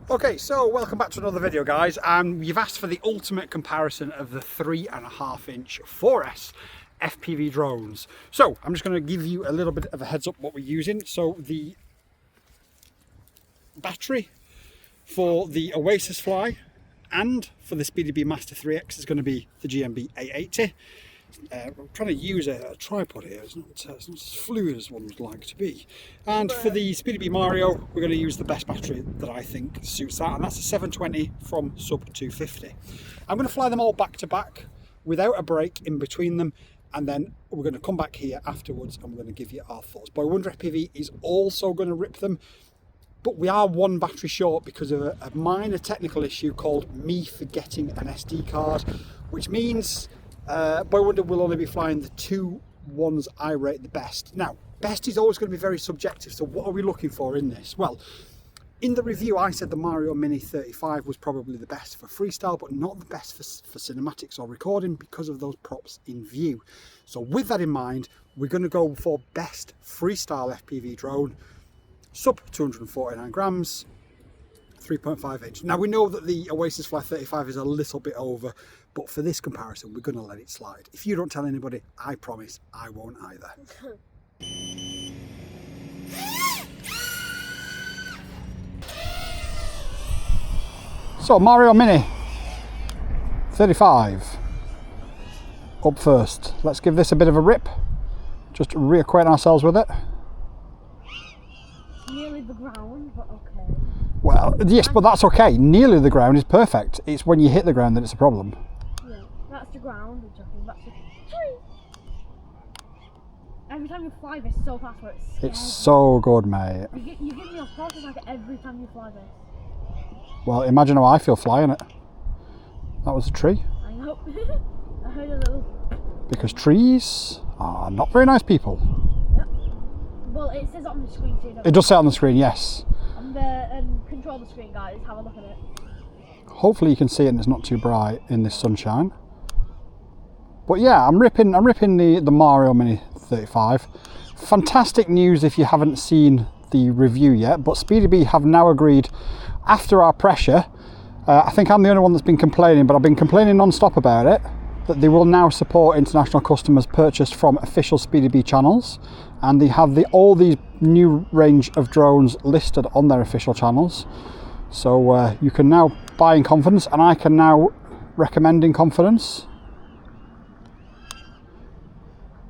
Okay, so welcome back to another video, guys. You've asked for the ultimate comparison of the 3.5-inch 4S FPV drones. So I'm just going to give you a little bit of a heads up what we're using. So the battery for the OasisFly and for the SpeedyBee Master 3X is going to be the GMB 880. I'm trying to use a tripod here, it's not as fluid as one would like to be. And for the SpeedyBee Mario, we're going to use the best battery that I think suits that, and that's a 720 from sub 250. I'm going to fly them all back to back without a break in between them, and then we're going to come back here afterwards and we're going to give you our thoughts. BoyWonderFPV is also going to rip them, but we are one battery short because of a minor technical issue called me forgetting an SD card, which means BoyWonder will only be flying the two ones I rate the best. Now, best is always going to be very subjective, so what are we looking for in this? Well, in the review I said the Mario Mini 35 was probably the best for freestyle, but not the best for cinematics or recording because of those props in view. So with that in mind, we're going to go for best freestyle FPV drone, sub 249 grams, 3.5 inch. Now we know that the OasisFly35 is a little bit over, but for this comparison we're going to let it slide. If you don't tell anybody, I promise I won't either. So Mario Mini 35 up first. Let's give this a bit of a rip, just to reacquaint ourselves with it. Nearly the ground, but okay. Well, yes, but that's okay. Nearly the ground is perfect. It's when you hit the ground that it's a problem. Yeah, that's the ground. That's the tree. Every time you fly this so fast, where it's so good, mate. You give me a heart attack every time you fly this. Well, imagine how I feel flying it. That was a tree. I know. I heard a little. Because trees are not very nice people. Yep. Well, it says on the screen too. It does say on the screen, yes. On the control the screen, guys. Have a look at it. Hopefully you can see it and it's not too bright in this sunshine. But yeah, I'm ripping the Mario Mini 35. Fantastic news if you haven't seen the review yet, but SpeedyBee have now agreed, after our pressure, I think I'm the only one that's been complaining, but I've been complaining non-stop about it, that they will now support international customers purchased from official SpeedyBee channels, and they have all these new range of drones listed on their official channels. So you can now buy in confidence, and I can now recommend in confidence.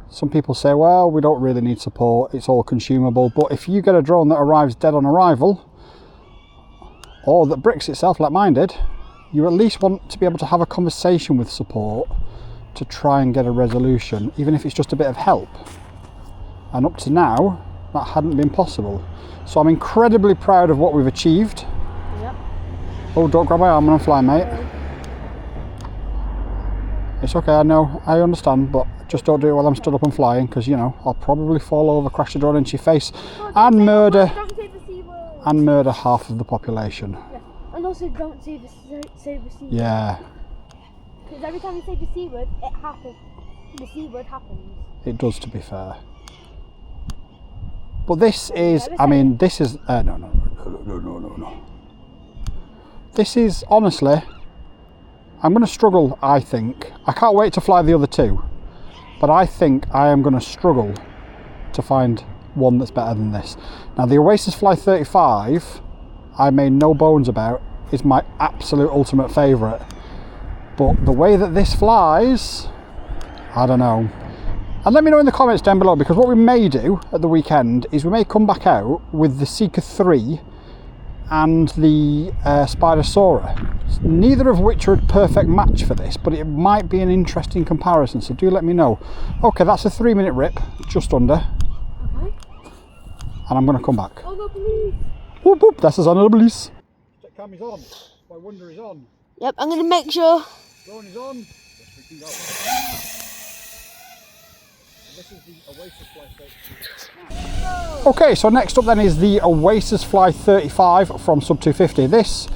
Some people say, well, we don't really need support, it's all consumable, but if you get a drone that arrives dead on arrival, or that bricks itself like mine did, you at least want to be able to have a conversation with support to try and get a resolution, even if it's just a bit of help. And up to now, that hadn't been possible. So I'm incredibly proud of what we've achieved. Yep. Oh, don't grab my arm when I'm flying, mate. It's okay, I know, I understand, but just don't do it while I'm stood up and flying, because, you know, I'll probably fall over, crash the drone into your face, and murder half of the population. Yeah. And also don't say the C word. Yeah. Because every time you say the C word, it happens. The C word happens. It does, to be fair. But this is, I mean, this is, no. This is, honestly, I'm going to struggle, I think. I can't wait to fly the other two, but I think I am going to struggle to find one that's better than this. Now, the OasisFly35, I made no bones about, is my absolute ultimate favourite. But the way that this flies, I don't know. And let me know in the comments down below, because what we may do at the weekend is we may come back out with the Seeker 3 and the Spider-Sora, neither of which are a perfect match for this, but it might be an interesting comparison, so do let me know. Okay, that's a 3-minute rip, just under. Okay. And I'm going to come back. Oh no, please. Whoop whoop, this is on the police. Check cam is on, BoyWonder is on. Yep, I'm going to make sure. Drone is on. Yes, we can go. This is the OasisFly35. Okay, so next up then is the OasisFly35 from sub 250. This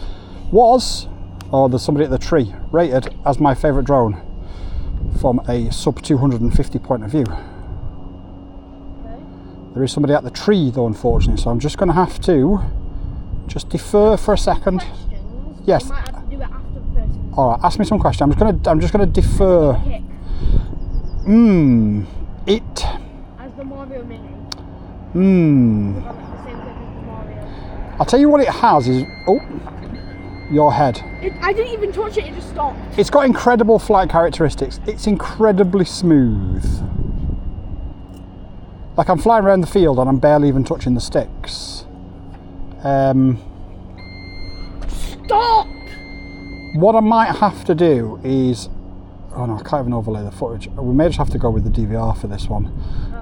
was, oh, there's somebody at the tree, rated as my favourite drone from a sub 250 point of view. Okay. There is somebody at the tree though, unfortunately, so I'm just going to have to Just defer for a second. Questions. Yes. You might have to do it after the person. All right, ask me some questions. I'm just gonna defer. Kick. It. As the Mario Mini. Hmm. It's got like the same grip as the Mario. I'll tell you what it has is your head. I didn't even touch it. It just stopped. It's got incredible flight characteristics. It's incredibly smooth. Like I'm flying around the field and I'm barely even touching the sticks. Stop! What I might have to do is, oh no, I can't even overlay the footage. We may just have to go with the DVR for this one.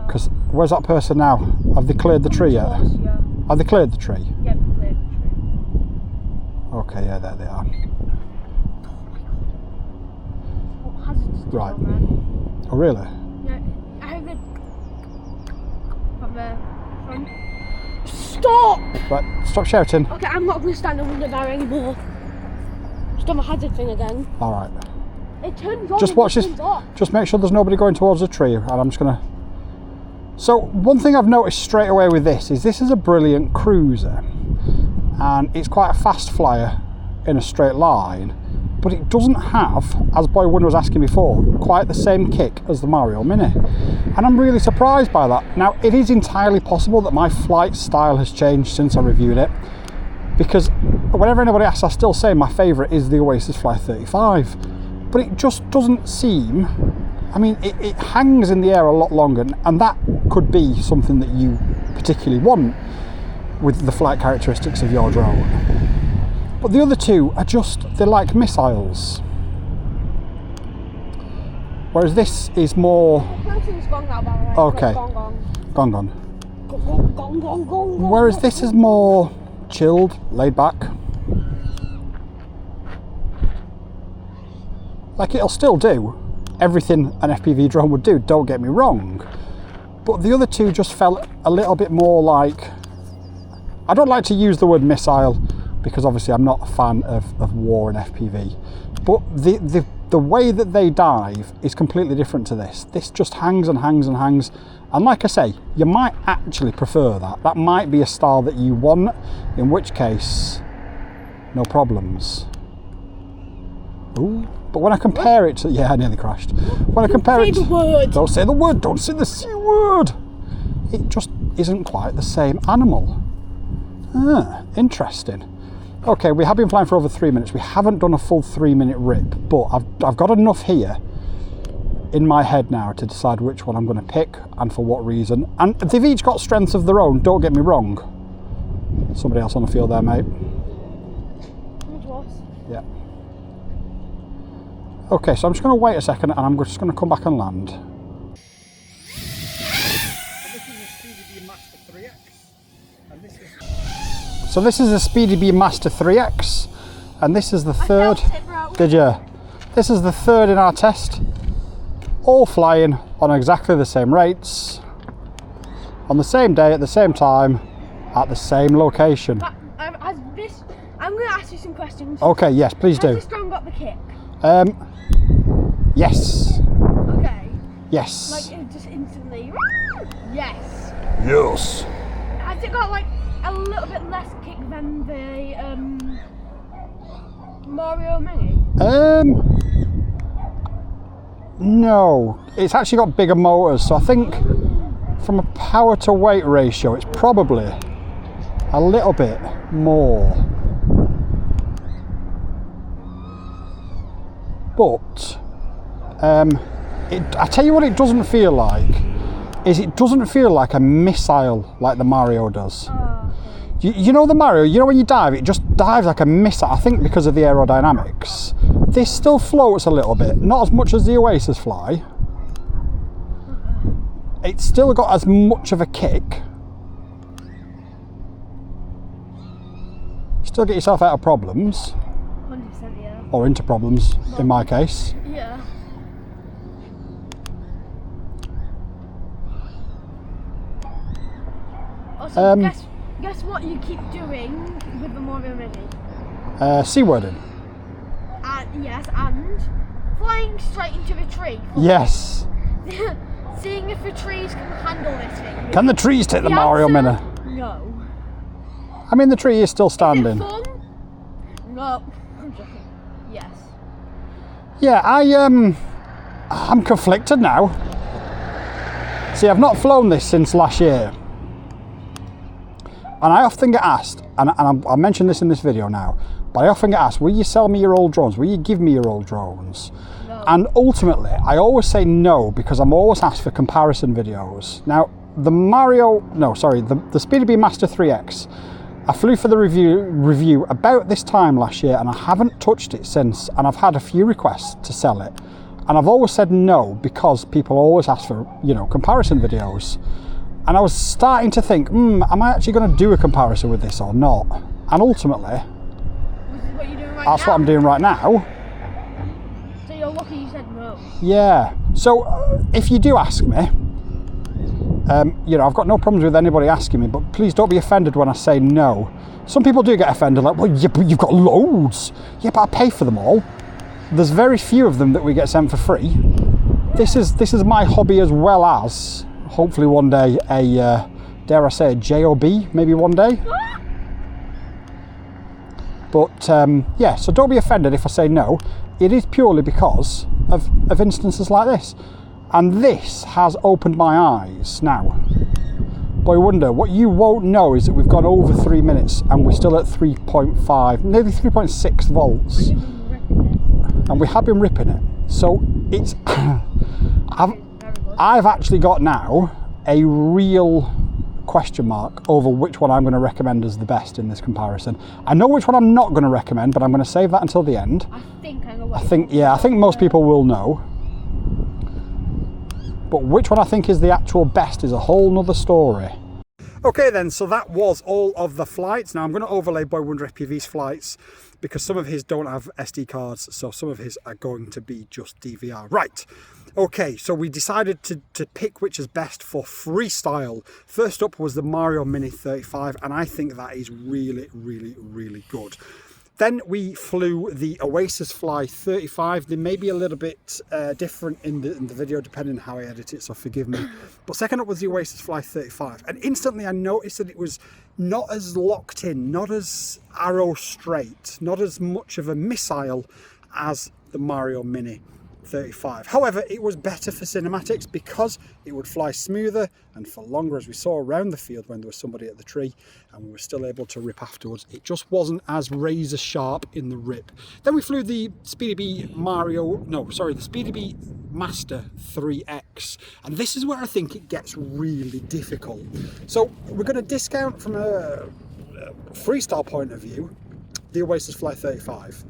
Because where's that person now? Have they cleared the tree yet? Yeah. Have they cleared the tree? Yeah, we cleared the tree. Okay, yeah, there they are. What hazards do Right. you know, Oh really? man? Yeah, I have the... From the front. Stop! Right, stop shouting. Okay, I'm not going to stand under there anymore. Just done a hazard thing again. All right. It turns on. Just watch this. Turns off. Just make sure there's nobody going towards the tree, and I'm just gonna. So one thing I've noticed straight away with this is a brilliant cruiser, and it's quite a fast flyer in a straight line, but it doesn't have, as Boy Wonder was asking before, quite the same kick as the Mario Mini, and I'm really surprised by that. Now it is entirely possible that my flight style has changed since I reviewed it, because whenever anybody asks, I still say my favourite is the OasisFly35, but it just doesn't seem. I mean, it hangs in the air a lot longer, and that could be something that you particularly want with the flight characteristics of your drone. But the other two are they're like missiles. Whereas this is more... Person's gone now, by the way. Okay. Gone. Gone. Whereas this is more chilled, laid back. Like, it'll still do everything an FPV drone would do, don't get me wrong, but the other two just felt a little bit more like, I don't like to use the word missile because obviously I'm not a fan of war and FPV, but the way that they dive is completely different to this. This just hangs and hangs and hangs, and like I say, you might actually prefer that might be a style that you want, in which case no problems. Ooh. But when I compare it to, yeah, I nearly crashed. When I compare it to, don't say the word, don't say the C word. It just isn't quite the same animal. Ah, interesting. Okay, we have been flying for over 3 minutes. We haven't done a full 3-minute rip, but I've got enough here in my head now to decide which one I'm going to pick and for what reason. And they've each got strengths of their own, don't get me wrong. Somebody else on the field there, mate. Yeah. Okay, so I'm just going to wait a second and I'm just going to come back and land. So this is the SpeedyBee Master 3X, and this is the third. Did you? This is the third in our test. All flying on exactly the same rates, on the same day, at the same time, at the same location. I'm going to ask you some questions. Okay, yes, please do. Has this drone got the kick? Yes. Okay. Yes. Like it just instantly. Yes. Yes. Has it got like a little bit less kick than the Mario Mini? No. It's actually got bigger motors, so I think from a power to weight ratio, it's probably a little bit more. But I tell you what it doesn't feel like, is it doesn't feel like a missile like the Mario does. You know the Mario, you know when you dive, it just dives like a missile, I think because of the aerodynamics. This still floats a little bit, not as much as the OasisFly. It's still got as much of a kick. Still get yourself out of problems. 100%, yeah. Or into problems, in my case. Yeah. Also, guess what you keep doing with the Mario Mini? C-wording. Yes, and flying straight into a tree. Yes. Seeing if the trees can handle this thing. Can the trees take the Mario Mini? No. I mean, the tree is still standing. Is it fun? No. I'm joking. Yes. Yeah, I'm conflicted now. See, I've not flown this since last year. And I often get asked, and I mentioned this in this video now, but I often get asked, will you sell me your old drones? Will you give me your old drones? No. And ultimately, I always say no, because I'm always asked for comparison videos. Now, the SpeedyBee Master 3X, I flew for the review about this time last year, and I haven't touched it since, and I've had a few requests to sell it. And I've always said no, because people always ask for, comparison videos. And I was starting to think, am I actually going to do a comparison with this or not? And ultimately, This is what you're doing right that's now. what I'm doing right now. So you're lucky you said no. Yeah. So if you do ask me, I've got no problems with anybody asking me, but please don't be offended when I say no. Some people do get offended, like, well, yeah, but you've got loads. Yeah, but I pay for them all. There's very few of them that we get sent for free. This is my hobby, as well as hopefully one day dare I say, a job, maybe one day. But yeah, so don't be offended if I say no. It is purely because of instances like this. And this has opened my eyes. Now, Boy Wonder, what you won't know is that we've gone over 3 minutes and we're still at 3.5, nearly 3.6 volts. And we have been ripping it. So it's, I've actually got now a real question mark over which one I'm going to recommend as the best in this comparison. I know which one I'm not going to recommend, but I'm going to save that until the end. I think I think most people will know. But which one I think is the actual best is a whole nother story. Okay then, so that was all of the flights. Now I'm going to overlay BoyWonderFPV's flights because some of his don't have SD cards, so some of his are going to be just DVR. Right, okay, so we decided to pick which is best for freestyle. First up was the Mario Mini 35, and I think that is really, really, really good. Then we flew the OasisFly35. They may be a little bit different in the video depending on how I edit it, so forgive me. But second up was the OasisFly35. And instantly I noticed that it was not as locked in, not as arrow straight, not as much of a missile as the Mario Mini 35. However, it was better for cinematics because it would fly smoother and for longer, as we saw around the field when there was somebody at the tree, and we were still able to rip afterwards. It just wasn't as razor sharp in the rip. Then we flew the SpeedyBee Master 3X, and this is where I think it gets really difficult. So we're going to discount from a freestyle point of view the OasisFly35.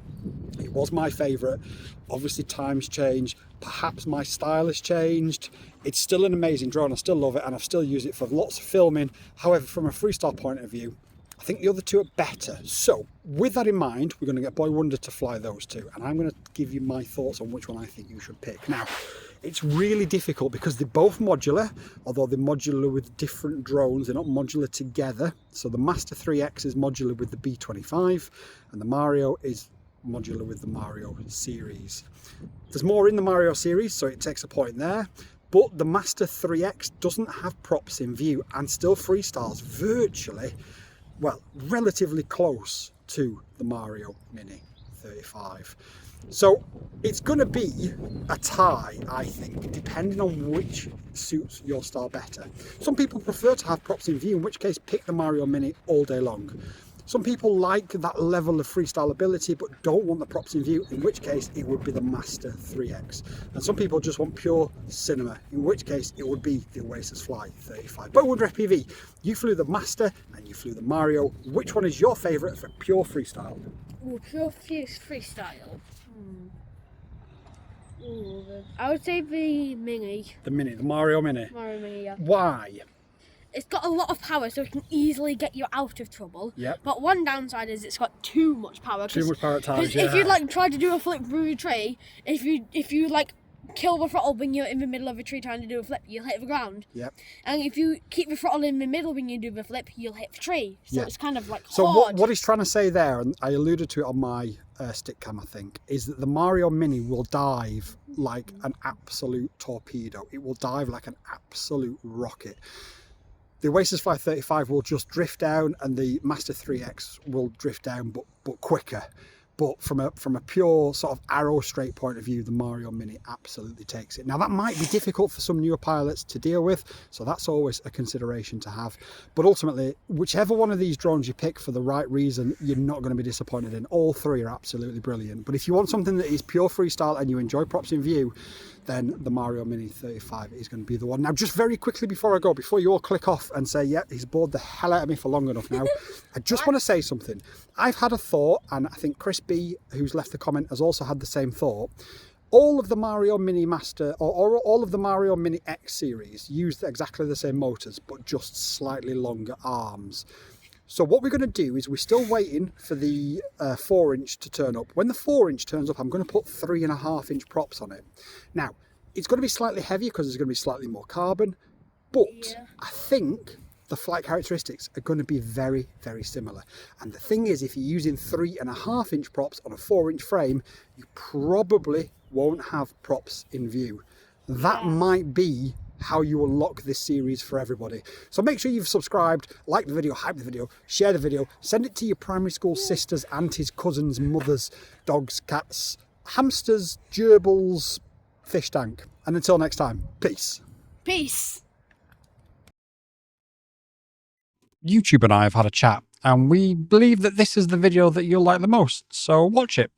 It was my favourite. Obviously times change, perhaps my style has changed. It's still an amazing drone, I still love it, and I've still used it for lots of filming. However, from a freestyle point of view, I think the other two are better. So with that in mind, we're going to get Boy Wonder to fly those two, and I'm going to give you my thoughts on which one I think you should pick. Now, it's really difficult because they're both modular, although they're modular with different drones. They're not modular together. So the Master 3X is modular with the B25, and the Mario is modular with the Mario series. There's more in the Mario series, so it takes a point there, but the Master 3X doesn't have props in view and still freestyles virtually, well, relatively close to the Mario Mini 35. So it's going to be a tie, I think, depending on which suits your style better. Some people prefer to have props in view, in which case pick the Mario Mini all day long. Some people like that level of freestyle ability but don't want the props in view, in which case it would be the Master 3X. And some people just want pure cinema, in which case it would be the OasisFly35. BoyWonderFPV, you flew the Master and you flew the Mario. Which one is your favourite for pure freestyle? Ooh, pure freestyle. I would say the Mini. The Mario Mini. Mario Mini, yeah. Why? It's got a lot of power, so it can easily get you out of trouble. Yep. But one downside is it's got too much power. Too much power at times, Because if you try to do a flip through a tree, if you kill the throttle when you're in the middle of a tree trying to do a flip, you'll hit the ground. Yep. And if you keep the throttle in the middle when you do the flip, you'll hit the tree. So it's kind of like so hard. what he's trying to say there, and I alluded to it on my stick cam, I think, is that the Mario Mini will dive like an absolute torpedo. It will dive like an absolute rocket. The OasisFly35 will just drift down, and the Master 3X will drift down, but quicker. But from a pure sort of arrow straight point of view, the Mario Mini absolutely takes it. Now that might be difficult for some newer pilots to deal with, so that's always a consideration to have. But ultimately, whichever one of these drones you pick for the right reason, you're not going to be disappointed in. All three are absolutely brilliant. But if you want something that is pure freestyle and you enjoy props in view, then the Mario Mini 35 is going to be the one. Now, just very quickly before I go, before you all click off and say, yeah, he's bored the hell out of me for long enough now, I just want to say something. I've had a thought, and I think Chris B, who's left the comment, has also had the same thought. All of the Mario Mini Master, or all of the Mario Mini X series use exactly the same motors, but just slightly longer arms. So what we're going to do is we're still waiting for the 4-inch to turn up. When the 4-inch turns up, I'm going to put 3.5-inch props on it. Now, it's going to be slightly heavier because there's going to be slightly more carbon, but yeah, I think the flight characteristics are going to be very, very similar. And the thing is, if you're using 3.5-inch props on a 4-inch frame, you probably won't have props in view. That might be how you unlock this series for everybody. So make sure you've subscribed, like the video, hype the video, share the video, send it to your primary school sisters, aunties, cousins, mothers, dogs, cats, hamsters, gerbils, fish tank. And until next time, peace. Peace. YouTube and I have had a chat, and we believe that this is the video that you'll like the most, so watch it.